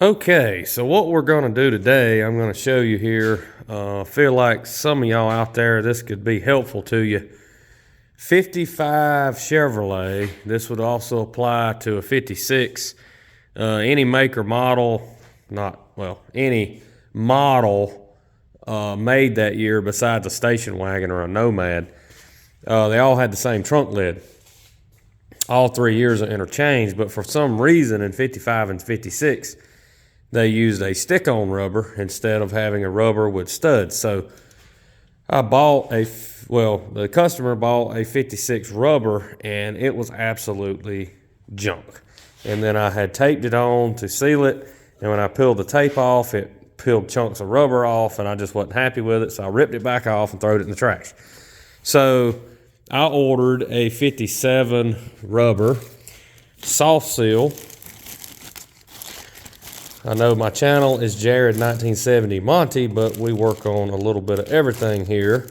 Okay, so what we're going to do today, I'm going to show you here. Feel like some of y'all out there, this could be helpful to you. 55 Chevrolet, this would also apply to a 56. Any make or model, any model made that year besides a station wagon or a Nomad. They all had the same trunk lid. All 3 years are interchanged, but for some reason in 55 and 56, they used a stick-on rubber instead of having a rubber with studs. So I bought the customer bought a 56 rubber, and it was absolutely junk. And then I had taped it on to seal it, and when I peeled the tape off, it peeled chunks of rubber off, and I just wasn't happy with it, so I ripped it back off and threw it in the trash. So I ordered a 57 rubber soft seal. I know my channel is Jared 1970 Monty, but we work on a little bit of everything here.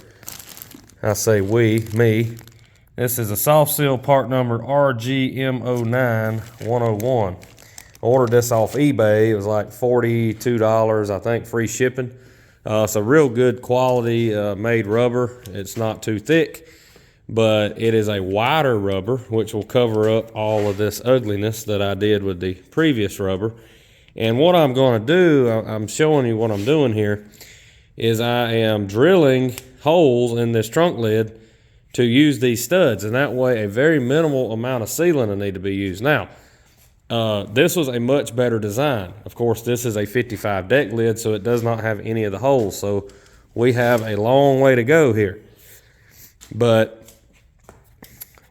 I say we, me. This is a soft seal part number RGM09101. I ordered this off eBay. It was like $42, I think, free shipping. It's a real good quality made rubber. It's not too thick, but it is a wider rubber, which will cover up all of this ugliness that I did with the previous rubber. And what I'm going to do, I'm showing you what I'm doing here, is I am drilling holes in this trunk lid to use these studs. And that way a very minimal amount of sealant will need to be used. Now, this was a much better design. Of course, this is a 55 deck lid, so it does not have any of the holes. So we have a long way to go here. But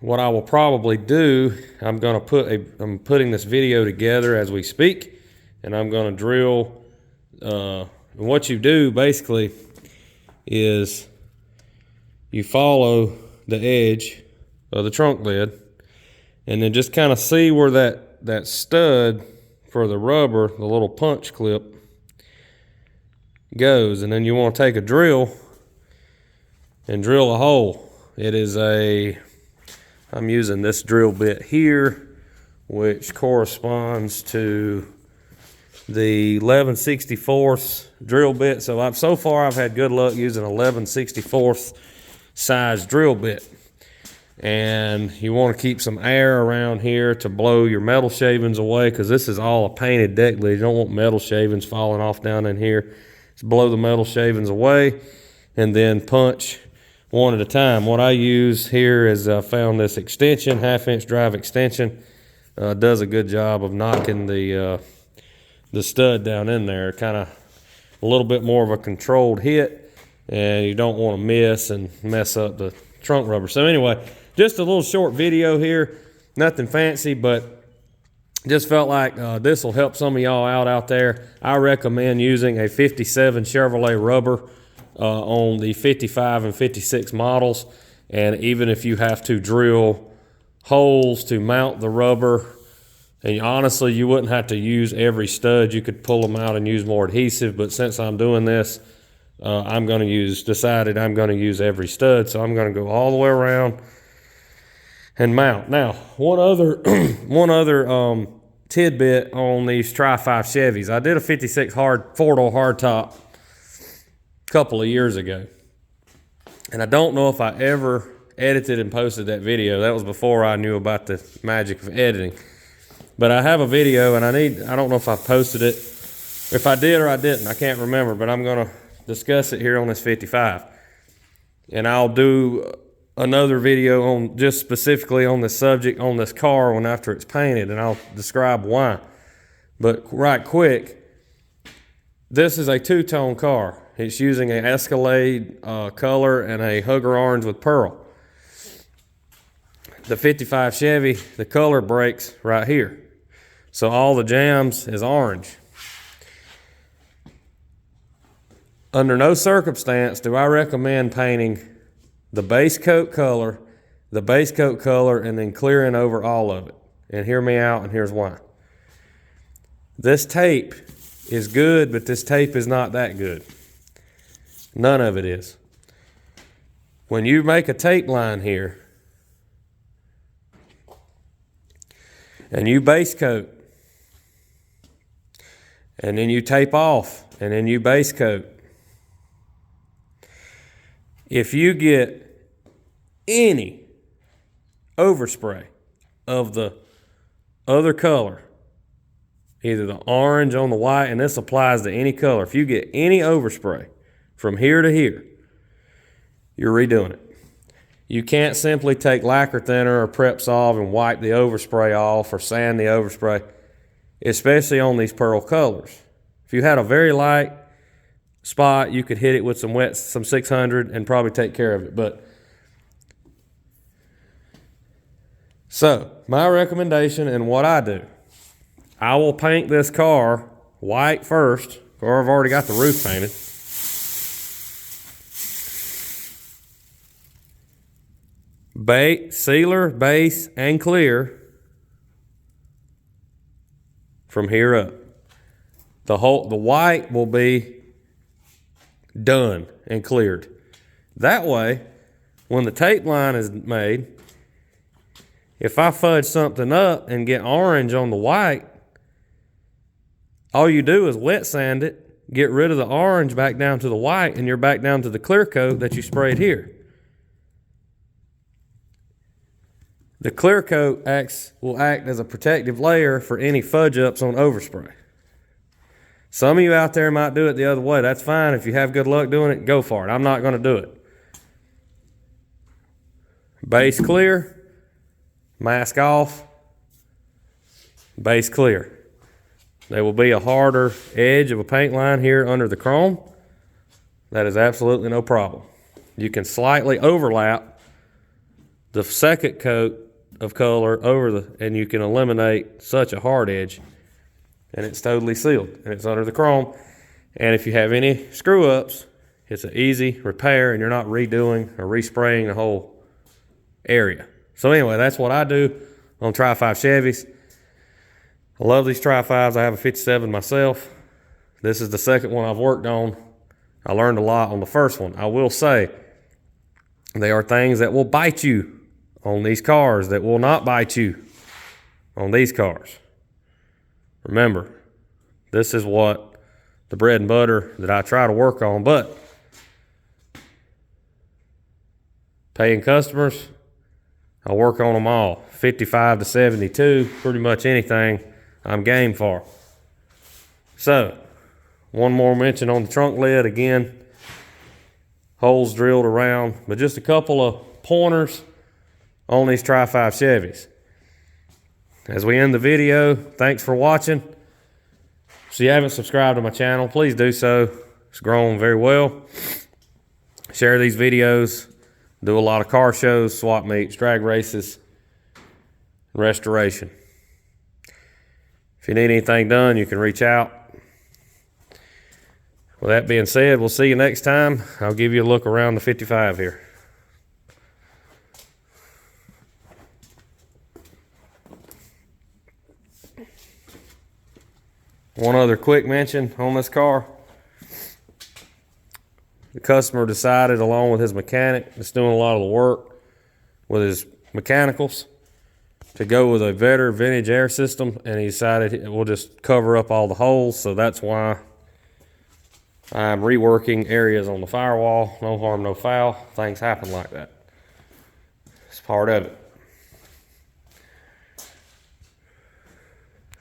what I will probably do, I'm putting this video together as we speak. And I'm going to drill, and what you do basically is you follow the edge of the trunk lid and then just kind of see where that stud for the rubber, the little punch clip, goes. And then you want to take a drill and drill a hole. I'm using this drill bit here, which corresponds to the 11/64 drill bit. So far I've had good luck using 11/64 size drill bit. And you want to keep some air around here to blow your metal shavings away, because this is all a painted deck lid. You don't want metal shavings falling off down in here. Just blow the metal shavings away and then punch one at a time. What I use here is I found this extension, 1/2-inch drive extension. Does a good job of knocking the stud down in there. Kind of a little bit more of a controlled hit, and you don't want to miss and mess up the trunk rubber. So anyway, just a little short video here, nothing fancy, but just felt like this will help some of y'all out there. I recommend using a 57 Chevrolet rubber on the 55 and 56 models. And even if you have to drill holes to mount the rubber, and honestly, you wouldn't have to use every stud. You could pull them out and use more adhesive, but since I'm doing this, decided I'm going to use every stud. So I'm going to go all the way around and mount. Now, one other tidbit on these Tri-5 Chevys. I did a 56 four-door hardtop a couple of years ago, and I don't know if I ever edited and posted that video. That was before I knew about the magic of editing. But I have a video, and I don't know if I posted it. If I did or I didn't, I can't remember, but I'm going to discuss it here on this 55. And I'll do another video on just specifically on this subject on this car after it's painted, and I'll describe why. But right quick, this is a two-tone car. It's using an Escalade color and a Hugger orange with pearl. The 55 Chevy, the color breaks right here. So all the jams is orange. Under no circumstance do I recommend painting the base coat color, and then clearing over all of it. And hear me out, and here's why. This tape is good, but this tape is not that good. None of it is. When you make a tape line here, and you base coat, and then you tape off, and then you base coat. If you get any overspray of the other color, either the orange on the white, and this applies to any color, if you get any overspray from here to here, you're redoing it. You can't simply take lacquer thinner or prep solve and wipe the overspray off or sand the overspray, especially on these pearl colors. If you had a very light spot, you could hit it with some 600 and probably take care of it. So my recommendation and what I do, I will paint this car white first, or I've already got the roof painted. Sealer, base, and clear from here up. The white will be done and cleared. That way, when the tape line is made, if I fudge something up and get orange on the white, all you do is wet sand it, get rid of the orange back down to the white, and you're back down to the clear coat that you sprayed here. The clear coat will act as a protective layer for any fudge ups on overspray. Some of you out there might do it the other way. That's fine. If you have good luck doing it, go for it. I'm not going to do it. Base clear, mask off, base clear. There will be a harder edge of a paint line here under the chrome. That is absolutely no problem. You can slightly overlap the second coat of color and you can eliminate such a hard edge, and it's totally sealed and it's under the chrome. And if you have any screw ups, it's an easy repair and you're not redoing or respraying the whole area. So anyway, that's what I do on Tri-5 Chevys. I love these Tri-5s. I have a 57 myself. This is the second one I've worked on. I learned a lot on the first one. I will say there are things that will bite you on these cars that will not bite you on these cars. Remember, this is what the bread and butter that I try to work on, but paying customers, I work on them all. 55 to 72, pretty much anything I'm game for. So, one more mention on the trunk lid. Again, holes drilled around, but just a couple of pointers on these Tri-5 Chevys. As we end the video, thanks for watching. If you haven't subscribed to my channel, please do so. It's grown very well. Share these videos. Do a lot of car shows, swap meets, drag races, restoration. If you need anything done, you can reach out. With that being said, we'll see you next time. I'll give you a look around the 55 here. One other quick mention on this car. The customer decided, along with his mechanic that's doing a lot of the work with his mechanicals, to go with a Vetter vintage air system, and he decided we'll just cover up all the holes. So that's why I'm reworking areas on the firewall. No harm, no foul. Things happen like that. It's part of it.